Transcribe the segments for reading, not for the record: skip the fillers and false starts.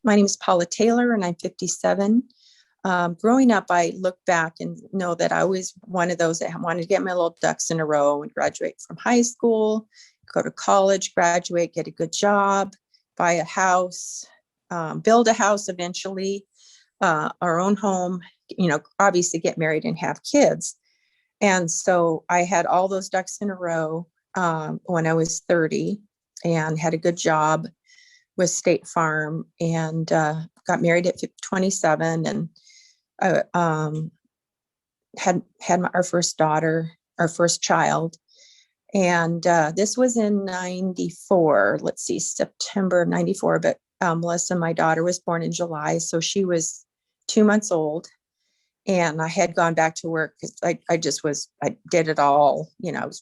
My name is Paula Taylor, and I'm 57. Growing up, I look back and know that I was one of those that wanted to get my little ducks in a row and graduate from high school, go to college, graduate, get a good job, buy a house, build a house eventually, our own home, obviously get married and have kids. And so I had all those ducks in a row when I was 30 and had a good job with State Farm and got married at 27 and had our first daughter, our first child. And this was in 94, let's see, September of 94. But Melissa, my daughter, was born in July. So she was 2 months old. And I had gone back to work because I did it all,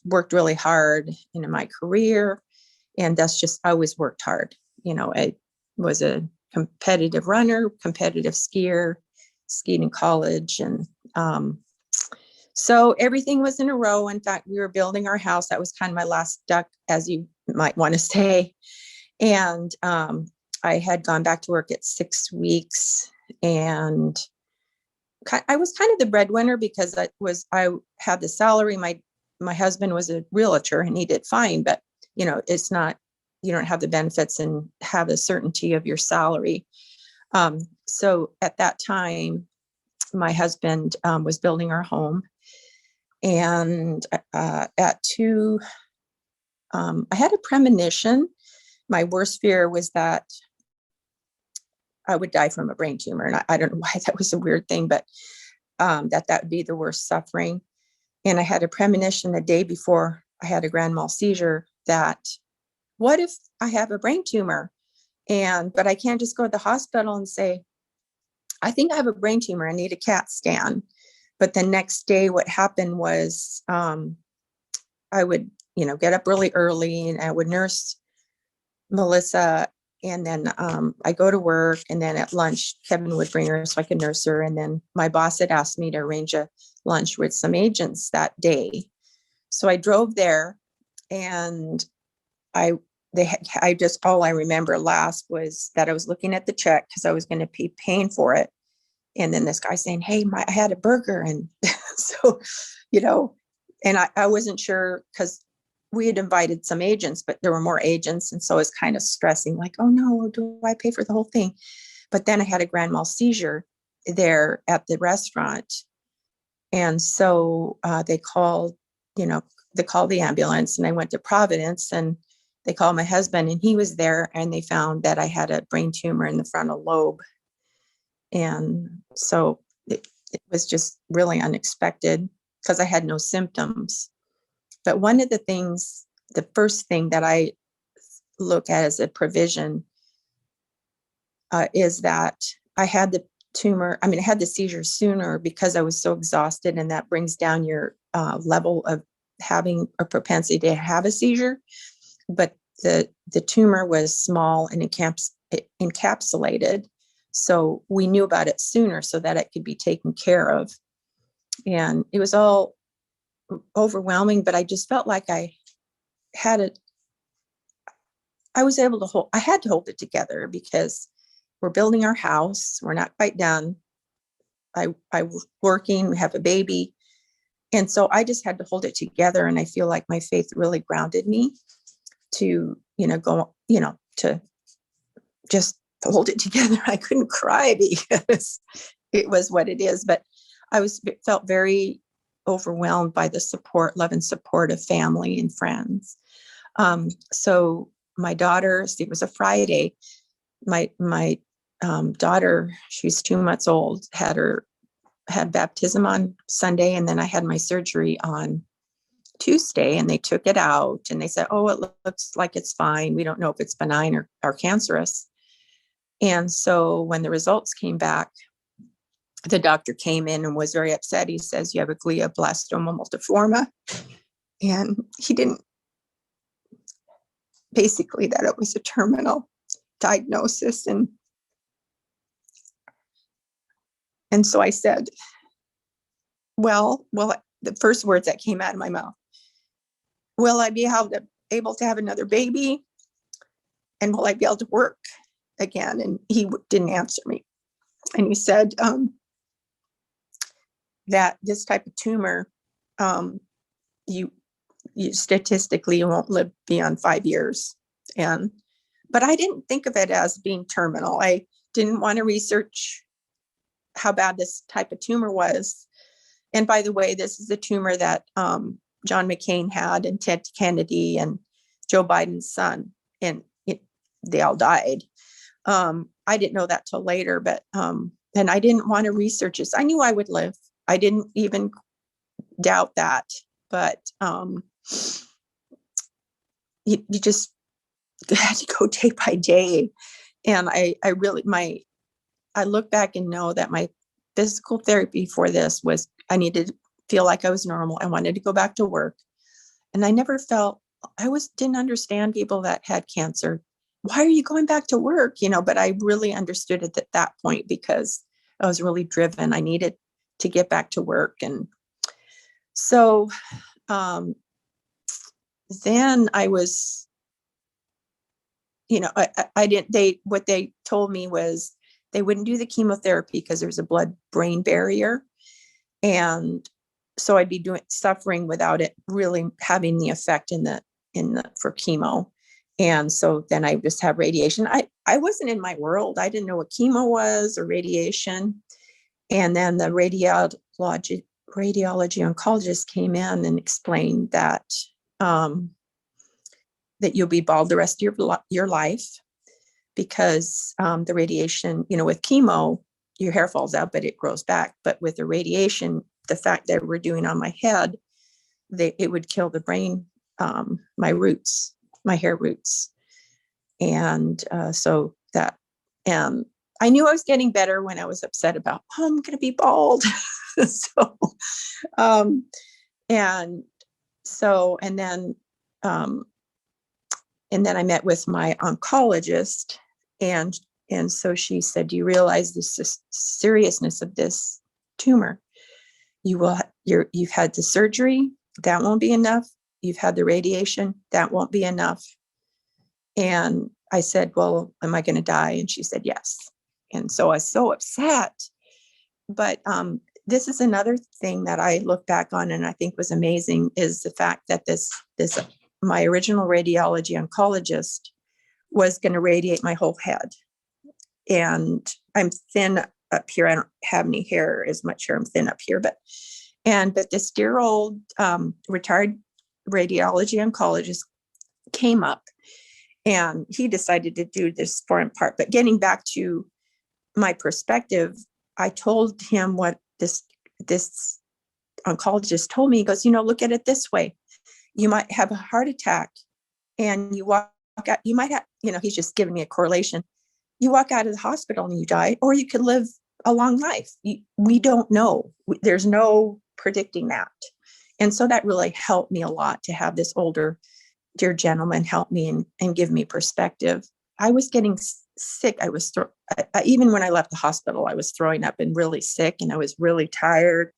worked really hard in my career. And that's just, I always worked hard. I was a competitive runner, competitive skier, skied in college. And so everything was in a row. In fact, we were building our house. That was kind of my last duck, as you might want to say. And I had gone back to work at 6 weeks, and I was kind of the breadwinner because I had the salary. My husband was a realtor and he did fine, but it's not, you don't have the benefits and have a certainty of your salary. So at that time, my husband was building our home, and I had a premonition. My worst fear was that I would die from a brain tumor. And I don't know why that was a weird thing, but that would be the worst suffering. And I had a premonition the day before I had a grand mal seizure that what if I have a brain tumor? But I can't just go to the hospital and say, I think I have a brain tumor. I need a CAT scan. But the next day, what happened was I would, get up really early and I would nurse Melissa. And then I go to work, and then at lunch, Kevin would bring her so I could nurse her. And then my boss had asked me to arrange a lunch with some agents that day. So I drove there, and all I remember last was that I was looking at the check because I was going to be paying for it. And then this guy saying, hey, I had a burger. And so, and I wasn't sure because we had invited some agents, but there were more agents. And so I was kind of stressing like, oh no, do I pay for the whole thing? But then I had a grand mal seizure there at the restaurant. And so they called the ambulance, and I went to Providence, and they called my husband, and he was there, and they found that I had a brain tumor in the frontal lobe. And so it was just really unexpected because I had no symptoms. But one of the first thing that I look at as a provision is that I had the tumor. I mean, I had the seizure sooner because I was so exhausted, and that brings down your level of having a propensity to have a seizure. But the tumor was small and encapsulated. So we knew about it sooner so that it could be taken care of. And it was all overwhelming, but I just felt like I had it. I had to hold it together because we're building our house. We're not quite done. I was working, we have a baby. And so I just had to hold it together. And I feel like my faith really grounded me to, to just hold it together. I couldn't cry because it was what it is, but felt very overwhelmed by the love and support of family and friends. So my daughter, it was a Friday. My daughter, she's 2 months old, had baptism on Sunday, and then I had my surgery on Tuesday, and they took it out, and they said, oh, it looks like it's fine. We don't know if it's benign or cancerous. And so when the results came back, the doctor came in and was very upset. He says, you have a glioblastoma multiforme. And he didn't, basically that it was a terminal diagnosis. And so I said, well, the first words that came out of my mouth, will I be able to have another baby? And will I be able to work? again, and he didn't answer me. And he said that this type of tumor, you statistically you won't live beyond 5 years. But I didn't think of it as being terminal. I didn't want to research how bad this type of tumor was. And by the way, this is the tumor that John McCain had, and Ted Kennedy and Joe Biden's son, and they all died. I didn't know that till later, but and I didn't want to research this. I knew I would live. I didn't even doubt that, but you just had to go day by day. And I look back and know that my physical therapy for this was, I needed to feel like I was normal. I wanted to go back to work. And I never felt, didn't understand people that had cancer. Why are you going back to work? But I really understood it at that point because I was really driven. I needed to get back to work. And so then I was, what they told me was they wouldn't do the chemotherapy because there's a blood-brain barrier. And so I'd be suffering without it really having the effect for chemo. And so then I just have radiation. I wasn't in my world. I didn't know what chemo was or radiation. And then the radiology oncologist came in and explained that that you'll be bald the rest of your life because the radiation, with chemo, your hair falls out, but it grows back. But with the radiation, the fact that we're doing on my head, it would kill the brain, my roots, my hair roots. And so that, I knew I was getting better when I was upset about, I'm going to be bald. And then I met with my oncologist, and so she said, do you realize the seriousness of this tumor? You've had the surgery, that won't be enough. You've had the radiation, that won't be enough. And I said, well, am I going to die? And she said, yes. And so I was so upset. But this is another thing that I look back on and I think was amazing, is the fact that this my original radiology oncologist was going to radiate my whole head. And I'm thin up here. I don't have any hair, as much hair. I'm thin up here, but this dear old retired radiology oncologist came up, and he decided to do this foreign part. But getting back to my perspective, I told him what this oncologist told me. He goes, look at it this way. You might have a heart attack and you walk out, you might have, he's just giving me a correlation. You walk out of the hospital and you die, or you could live a long life. We don't know. There's no predicting that. And so that really helped me a lot to have this older, dear gentleman help me and give me perspective. I was getting sick. I was, even when I left the hospital, I was throwing up and really sick, and I was really tired,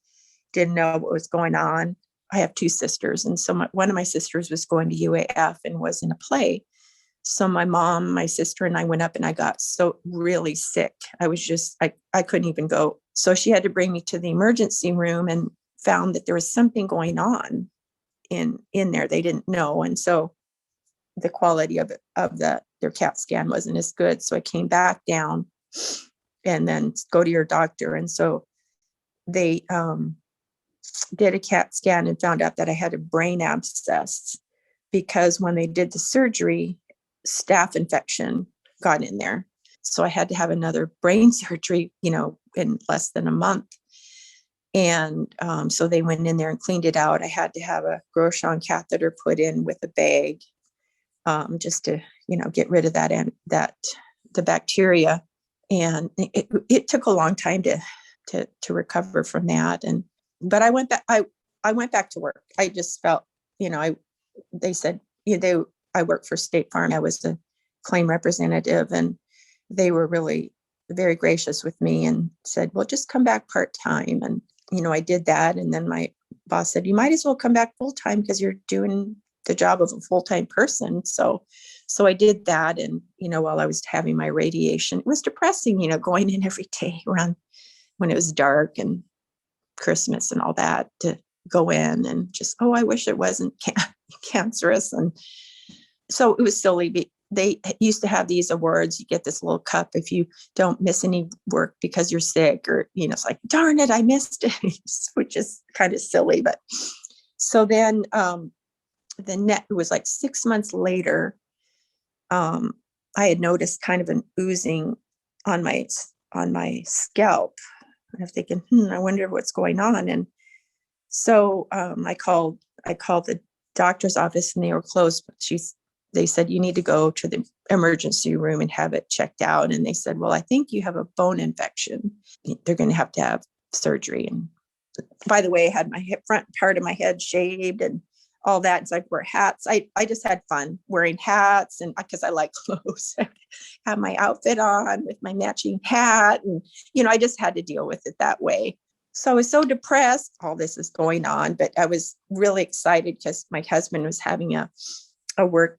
didn't know what was going on. I have 2 sisters. And so one of my sisters was going to UAF and was in a play. So my mom, my sister, and I went up, and I got so really sick. I was just, I couldn't even go. So she had to bring me to the emergency room and found that there was something going on in there. They didn't know. And so the quality of their CAT scan wasn't as good. So I came back down and then go to your doctor. And so they, did a CAT scan and found out that I had a brain abscess, because when they did the surgery, staph infection got in there. So I had to have another brain surgery, in less than a month. And so they went in there and cleaned it out. I had to have a Grosjean catheter put in with a bag, just to, get rid of the bacteria. And it took a long time to recover from that. But I went back. I went back to work. I just felt, they said, I worked for State Farm. I was the claim representative, and they were really very gracious with me and said, well, just come back part-time. And, I did that. And then my boss said, you might as well come back full-time because you're doing the job of a full-time person. So So I did that. And, while I was having my radiation, it was depressing, going in every day around when it was dark and Christmas and all that, to go in and just, oh, I wish it wasn't cancerous. And so it was silly. They used to have these awards. You get this little cup if you don't miss any work because you're sick, or, it's like, darn it, I missed it, which is kind of silly. But so then it was like 6 months later, I had noticed kind of an oozing on my scalp. And I'm thinking, I wonder what's going on. And so I called the doctor's office, and they were closed. But they said, you need to go to the emergency room and have it checked out. And they said, well, I think you have a bone infection. They're going to have surgery. And by the way, I had my front part of my head shaved and all that. So I wear hats. I just had fun wearing hats, and because I like clothes, I have my outfit on with my matching hat. And, I just had to deal with it that way. So I was so depressed. All this is going on, but I was really excited because my husband was having a work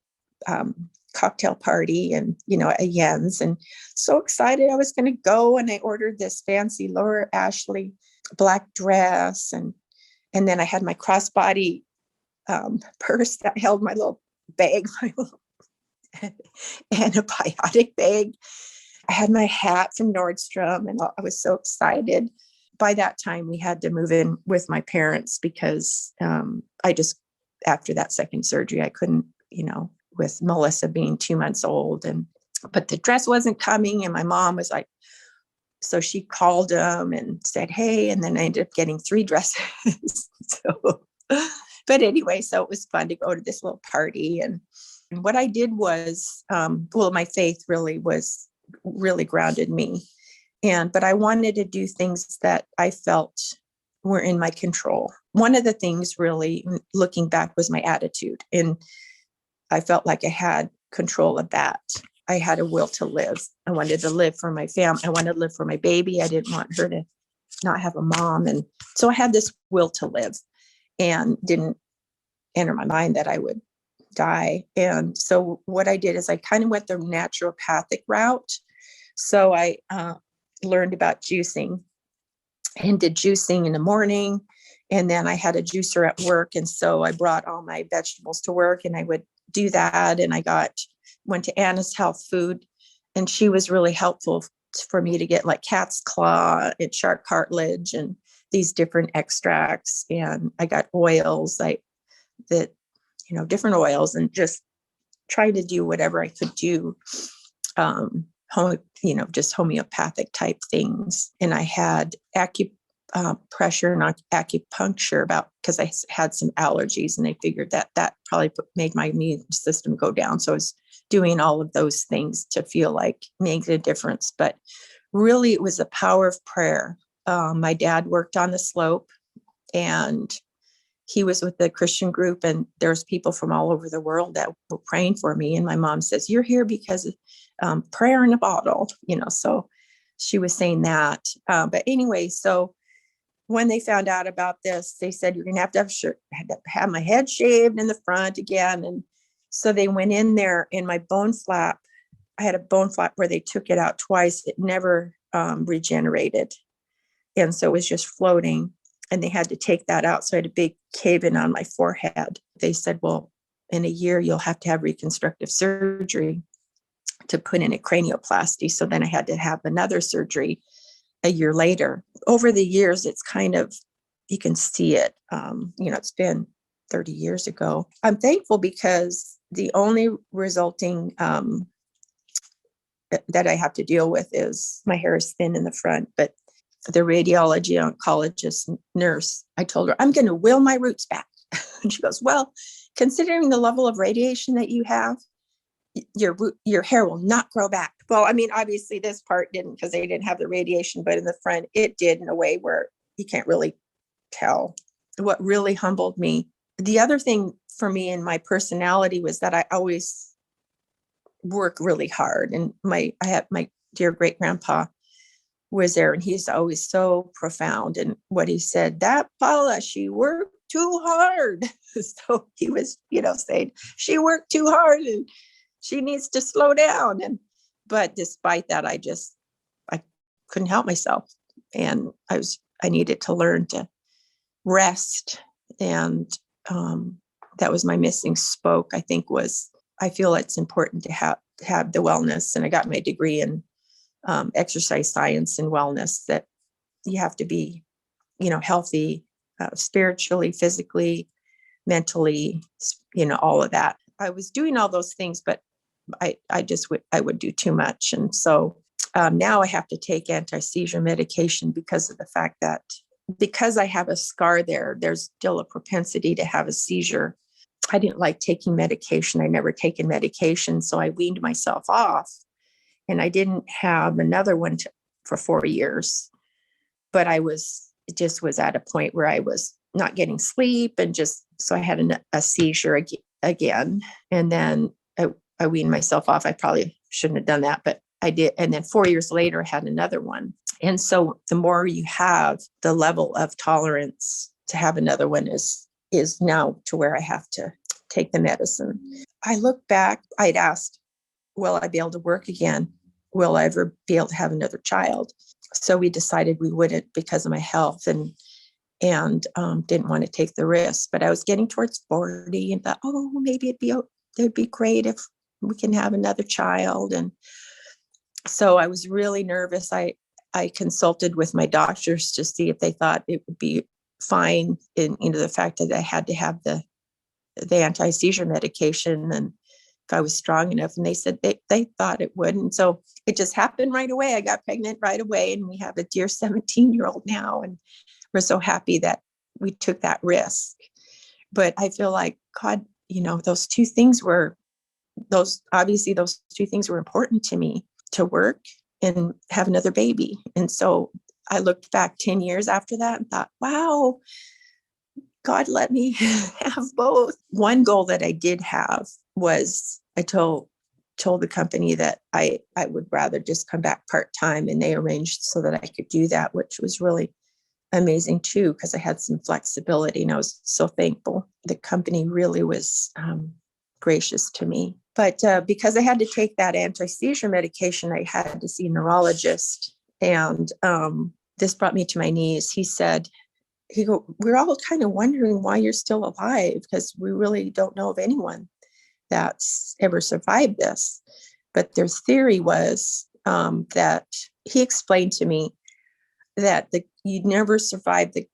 cocktail party, and a Yen's, and so excited I was going to go. And I ordered this fancy Laura Ashley black dress, and then I had my crossbody purse that held my little bag, my little antibiotic bag. I had my hat from Nordstrom, and I was so excited. By that time, we had to move in with my parents because after that second surgery, I couldn't, with Melissa being 2 months old, but the dress wasn't coming. And my mom was like, so she called them and said, hey, and then I ended up getting 3 dresses. But anyway, so it was fun to go to this little party. And what I did was, my faith really grounded me. But I wanted to do things that I felt were in my control. One of the things really, looking back, was my attitude. And I felt like I had control of that. I had a will to live. I wanted to live for my family. I wanted to live for my baby. I didn't want her to not have a mom. And so I had this will to live, and didn't enter my mind that I would die. And so what I did is I kind of went the naturopathic route. So I learned about juicing, and did juicing in the morning. And then I had a juicer at work. And so I brought all my vegetables to work, and I would do that. And I went to Anna's Health Food, and she was really helpful for me to get like cat's claw and shark cartilage and these different extracts. And I got oils different oils, and just try to do whatever I could do, just homeopathic type things. And I had pressure and acupuncture because I had some allergies, and they figured that probably made my immune system go down. So I was doing all of those things to feel like making a difference. But really, it was the power of prayer. My dad worked on the slope, and he was with the Christian group, and there's people from all over the world that were praying for me. And my mom says, you're here because of prayer in a bottle, so she was saying that. But anyway, so when they found out about this, they said, you're going to have my head shaved in the front again. And so they went in there, and my bone flap, I had a bone flap where they took it out twice. It never regenerated. And so it was just floating, and they had to take that out. So I had a big cave in on my forehead. They said, well, in a year, you'll have to have reconstructive surgery to put in a cranioplasty. So then I had to have another surgery a year later. Over the years, it's kind of, you can see it, it's been 30 years ago. I'm thankful because the only resulting that I have to deal with is my hair is thin in the front. But the radiology oncologist nurse, I told her, I'm going to will my roots back. And she goes, well, considering the level of radiation that you have, your hair will not grow back. Well, I mean, obviously this part didn't, because they didn't have the radiation, but in the front, it did, in a way where you can't really tell. What really humbled me, the other thing for me in my personality, was that I always work really hard. And I had my dear great grandpa was there, and he's always so profound. And what he said, that Paula, she worked too hard. So he was, saying she worked too hard. she needs to slow down. But despite that, I couldn't help myself. And I needed to learn to rest. And that was my missing spoke, I think, I feel it's important to have the wellness. And I got my degree in exercise science and wellness, that you have to be, healthy, spiritually, physically, mentally, all of that. I was doing all those things, but I would do too much. And so now I have to take anti-seizure medication because of the fact that because I have a scar there's still a propensity to have a seizure. I didn't like taking medication. I never taken medication. So I weaned myself off, and I didn't have another one for 4 years. But it just was at a point where I was not getting sleep, and so I had a seizure again. And then I weaned myself off. I probably shouldn't have done that, but I did. And then 4 years later, I had another one. And so the more you have, the level of tolerance to have another one is now to where I have to take the medicine. I look back, I'd asked, will I be able to work again? Will I ever be able to have another child? So we decided we wouldn't because of my health, and didn't want to take the risk. But I was getting towards 40 and thought, maybe it'd be great if we can have another child. And so I was really nervous. I consulted with my doctors to see if they thought it would be fine in the fact that I had to have the anti-seizure medication, and if I was strong enough. And they said they thought it would. And so it just happened right away. I got pregnant right away, and we have a dear 17-year-old now. And we're so happy that we took that risk. But I feel like, God, those two things were important to me, to work and have another baby. And so I looked back 10 years after that and thought, wow, God let me have both. One goal that I did have was I told the company that I would rather just come back part-time, and they arranged so that I could do that, which was really amazing too, because I had some flexibility, and I was so thankful. The company really was gracious to me. But because I had to take that anti-seizure medication, I had to see a neurologist. And this brought me to my knees. We're all kind of wondering why you're still alive, because we really don't know of anyone that's ever survived this. But their theory was that he explained to me that you never survive the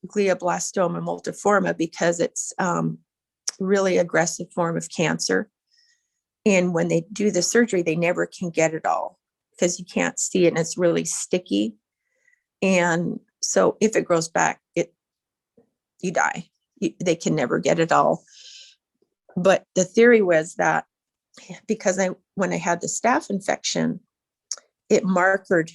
glioblastoma multiforme because it's really aggressive form of cancer. And when they do the surgery, they never can get it all because you can't see it, and it's really sticky. And so if it grows back, you die. They can never get it all. But the theory was that because when I had the staph infection, it markered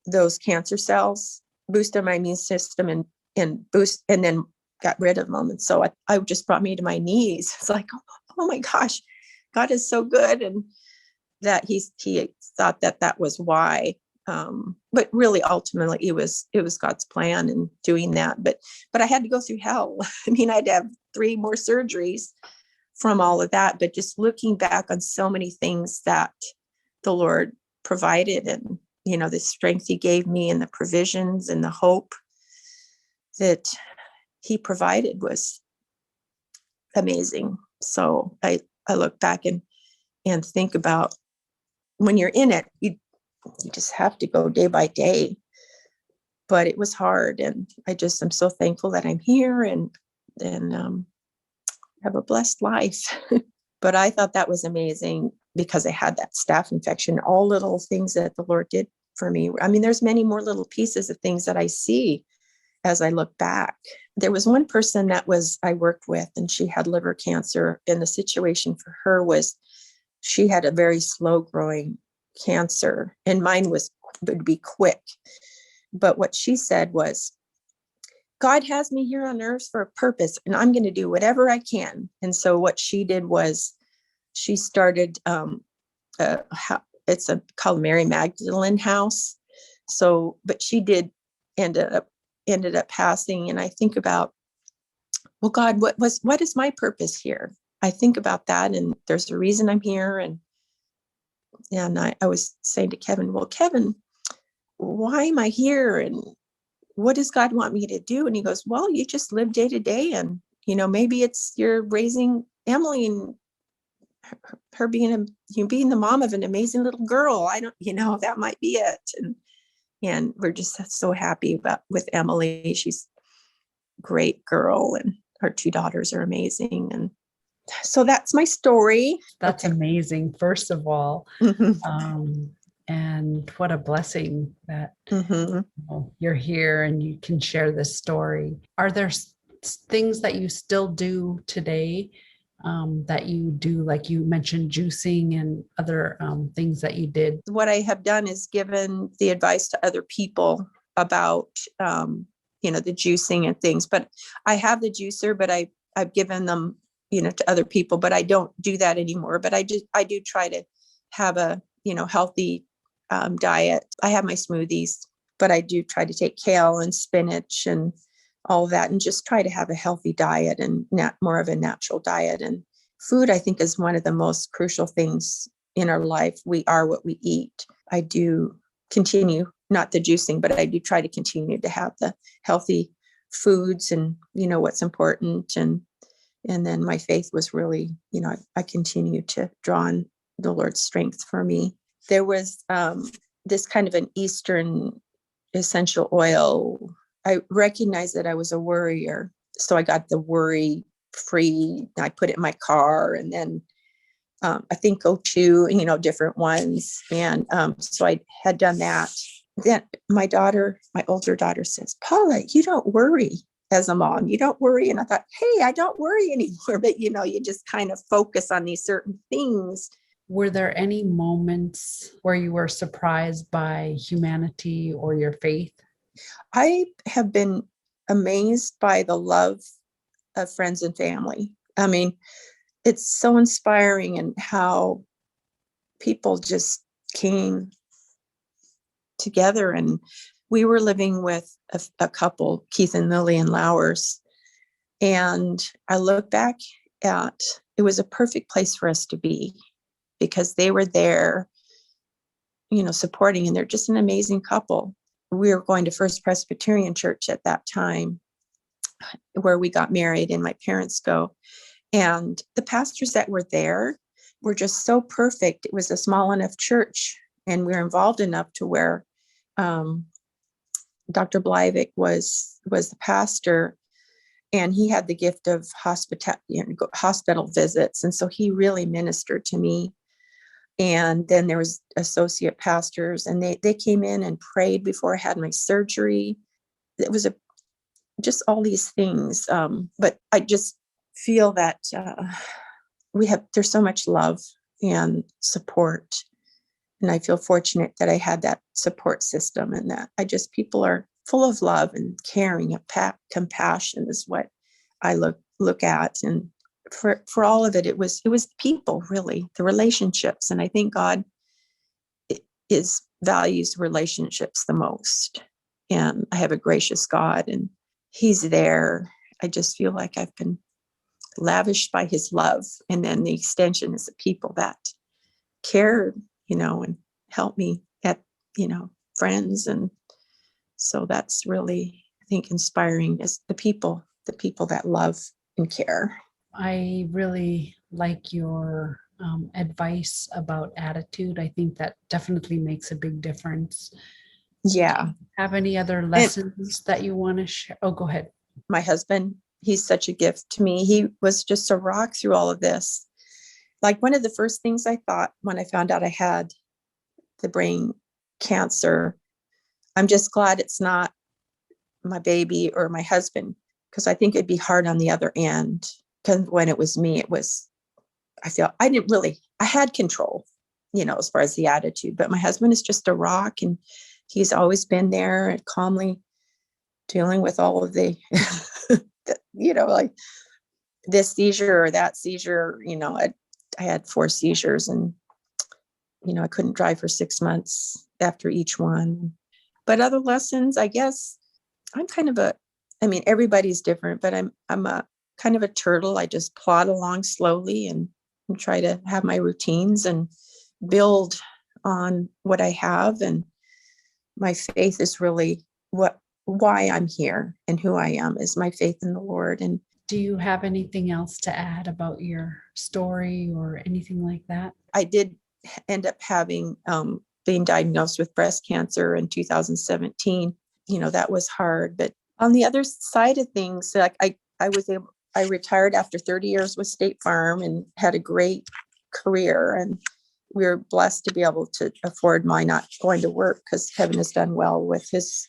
those cancer cells, boosted my immune system, and then got rid of them. And so I just brought me to my knees. It's like, oh my gosh, God is so good. And that he thought that was why. But really, ultimately, it was God's plan in doing that. But I had to go through hell. I mean, I'd have 3 more surgeries from all of that. But just looking back on so many things that the Lord provided, and the strength he gave me, and the provisions and the hope that he provided was amazing. So I look back and think about when you're in it, you just have to go day by day. But it was hard, and I'm so thankful that I'm here and have a blessed life. But I thought that was amazing because I had that staph infection, all little things that the Lord did for me. I mean, there's many more little pieces of things that I see as I look back. There was one person that I worked with, and she had liver cancer. And the situation for her was she had a very slow growing cancer, and mine would be quick. But what she said was, God has me here on earth for a purpose, and I'm going to do whatever I can. And so what she did was she started, it's called Mary Magdalene House. So, but she ended up passing. And I think about, well, God, what is my purpose here? I think about that, and there's a reason I'm here. And I was saying to Kevin, well, Kevin, why am I here? And what does God want me to do? And he goes, well, you just live day to day. And, maybe it's you're raising Emily and her being you being the mom of an amazing little girl. I don't, that might be it. And we're just so happy with Emily. She's a great girl, and her 2 daughters are amazing. And so that's my story. That's amazing, first of all. Mm-hmm. And what a blessing that Mm-hmm. you're here and you can share this story. Are there things that you still do today that you do, like you mentioned juicing and other things that you did? What I have done is given the advice to other people about, the juicing and things, but I have the juicer, but I've given them, to other people, but I don't do that anymore. But I do try to have a, healthy diet. I have my smoothies, but I do try to take kale and spinach and all of that, and just try to have a healthy diet and more of a natural diet. And food, I think, is one of the most crucial things in our life. We are what we eat. I do continue, not the juicing, but I do try to continue to have the healthy foods and, what's important. And then my faith was really, I continue to draw on the Lord's strength for me. There was this kind of an Eastern essential oil. I recognized that I was a worrier. So I got the worry free. I put it in my car, and then I think O2, different ones. And so I had done that. Then my older daughter says, Paula, you don't worry as a mom. You don't worry. And I thought, hey, I don't worry anymore. But, you just kind of focus on these certain things. Were there any moments where you were surprised by humanity or your faith? I have been amazed by the love of friends and family. I mean, it's so inspiring, and how people just came together. And we were living with a couple, Keith and Lillian Lowers. And I look back at, it was a perfect place for us to be, because they were there, supporting, and they're just an amazing couple. We were going to First Presbyterian Church at that time, where we got married and my parents go. And the pastors that were there were just so perfect. It was a small enough church, and we were involved enough to where Dr. Blyvik was the pastor, and he had the gift of hospital visits. And so he really ministered to me. And then there was associate pastors, and they came in and prayed before I had my surgery. It was just all these things. But I just feel that there's so much love and support. And I feel fortunate that I had that support system, and that people are full of love and caring, compassion is what I look at. And for all of it, it was people, really, the relationships. And I think God values relationships the most. And I have a gracious God, and He's there. I just feel like I've been lavished by His love. And then the extension is the people that care, and help me at, friends. And so that's really, I think, inspiring, is the people that love and care. I really like your advice about attitude. I think that definitely makes a big difference. Yeah. Have any other lessons that you want to share? Oh, go ahead. My husband, he's such a gift to me. He was just a rock through all of this. Like, one of the first things I thought when I found out I had the brain cancer, I'm just glad it's not my baby or my husband, because I think it'd be hard on the other end. Because when it was me, I feel I had control, as far as the attitude. But my husband is just a rock, and he's always been there and calmly dealing with all of the, like this seizure or that seizure. I had 4 seizures, and, I couldn't drive for 6 months after each one. But other lessons, I guess, I'm kind of everybody's different, but I'm a kind of a turtle. I just plod along slowly and try to have my routines and build on what I have. And my faith is really why I'm here, and who I am is my faith in the Lord. And do you have anything else to add about your story or anything like that? I did end up having being diagnosed with breast cancer in 2017. That was hard. But on the other side of things, like I retired after 30 years with State Farm and had a great career. And we were blessed to be able to afford my not going to work, because Kevin has done well with his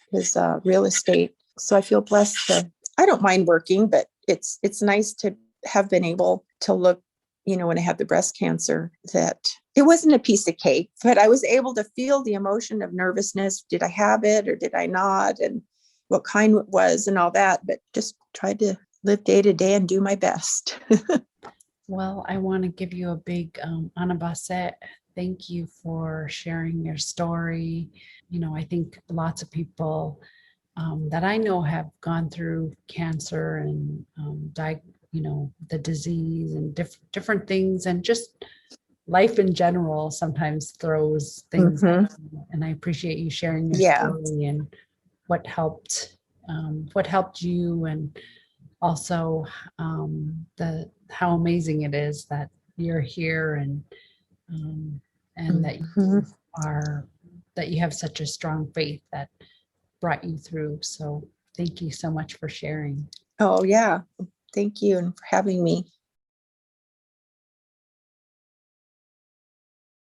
real estate. So I feel blessed I don't mind working, but it's nice to have been able to look, when I had the breast cancer, that it wasn't a piece of cake, but I was able to feel the emotion of nervousness. Did I have it or did I not? And what kind it was and all that, but just tried to live day to day and do my best. Well, I want to give you a big Anabase. Thank you for sharing your story. I think lots of people that I know have gone through cancer and the disease and different things, and just life in general sometimes throws things. Mm-hmm. And I appreciate you sharing your Yeah. story and what helped you, and also how amazing it is that you're here, and Mm-hmm. that you have such a strong faith that brought you through. So thank you so much for sharing. Oh, yeah. Thank you and for having me.